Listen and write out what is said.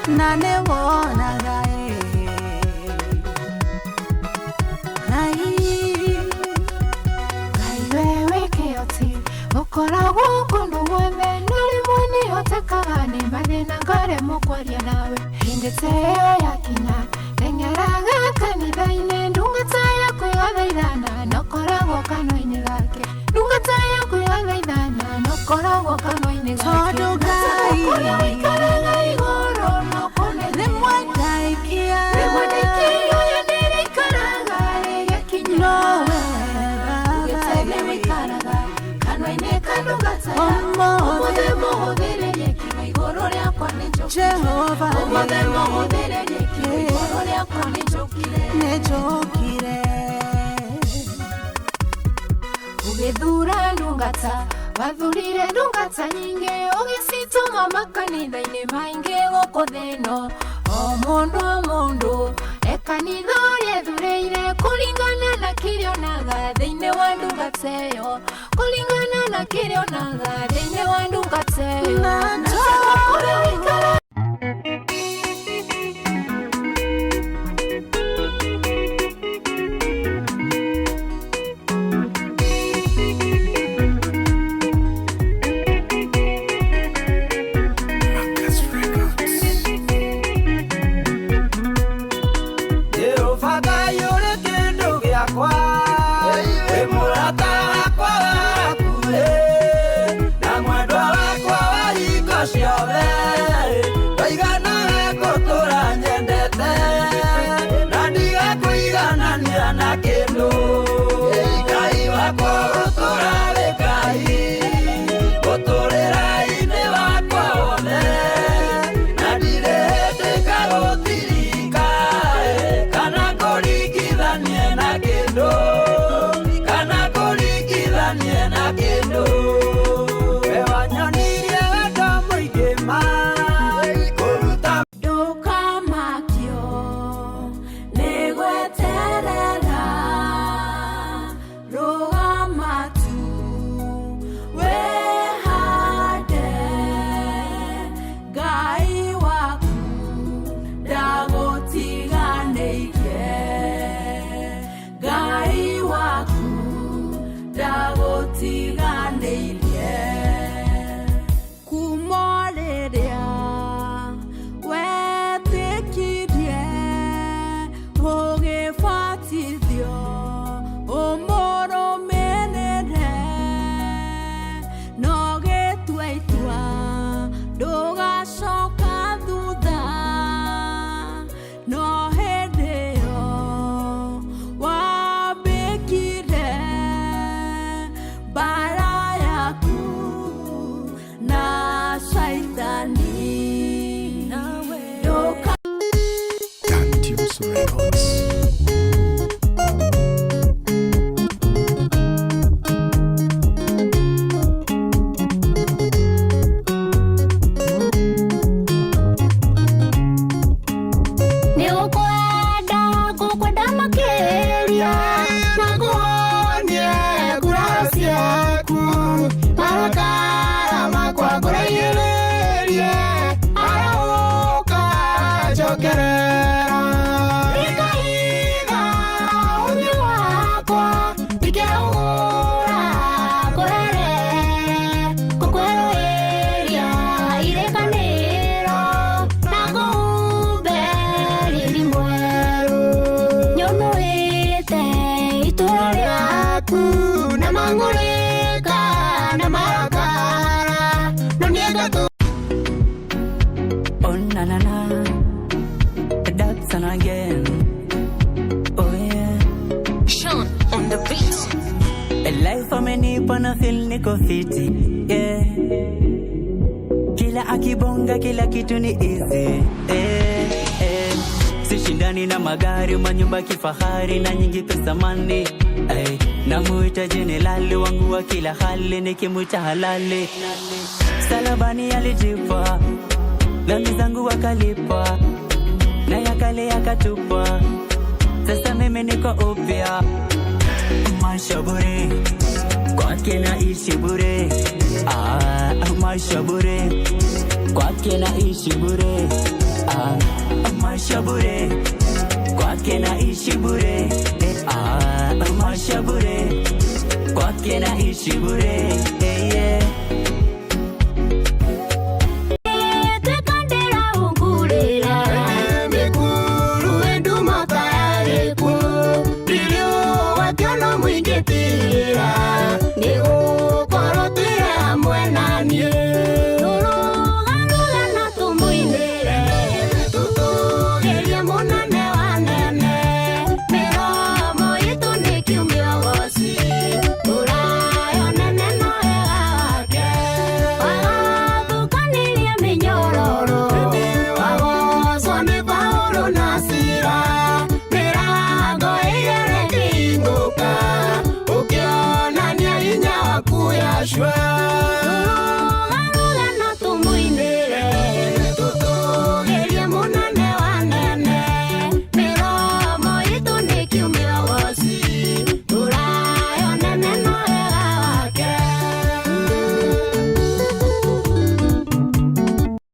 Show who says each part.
Speaker 1: nane wona gai
Speaker 2: wewe keoti ukoragwo kundu guothe nuri mwene hotekaga ni mathina ngaremwo kwaria nawe hindi ta ĩyo yakinya teng'eraga kanitha-inĩ ndungata yaku yothaithana nokoragwo kanua-inĩ gake ndungata yaku yothaithana nokoragwo kanua-inĩ gake
Speaker 1: tondu Ngai
Speaker 2: kũrĩa ũikaraga igũrũ nokunene
Speaker 1: rĩmwe ndaikia
Speaker 2: ũrĩa ndĩrĩikaraga rĩgĩkinya
Speaker 1: nowe
Speaker 2: ũgĩtege wĩikaraga kanua-inĩ ka ndungata ũmũthĩ mũhũthĩrĩrie kiugo igũrũ rĩakwa nĩ njũkire
Speaker 1: Jehova
Speaker 2: ũmũthĩ mũhũthĩrĩrie kiugo igũrũ rĩakwa nĩ njũkire ũgĩthura ndungata wathurire ndungata nyingĩ ũgĩcitũma makanitha-inĩ maingĩ gũkũ thĩ ĩno o mũndũ kanitha ũrĩa ethurĩire kũringana na kĩrĩa onaga thĩinĩ wa ndungata ĩyo kũringana na kĩrĩa onaga thĩinĩ wa ndungata ĩyo na kũrĩa ũikaraga
Speaker 3: niko fiti, yeah. Kila akibonga kila kitu ni easy, Sishindani na magari, manyumba kifahari na nyingi pesa mani, namuita jenerali wangu wa kila hali, nikimuita halali. Salabani alijipa, dhambi zangu wakalipa, na ya kale yakatupa, sasa mimi niko upya. Maisha bure, kwake naishi bure. Maisha bure, kwake naishi bure. maisha bure kwake naishi bure, maisha bure kwake naishi bure, yeah.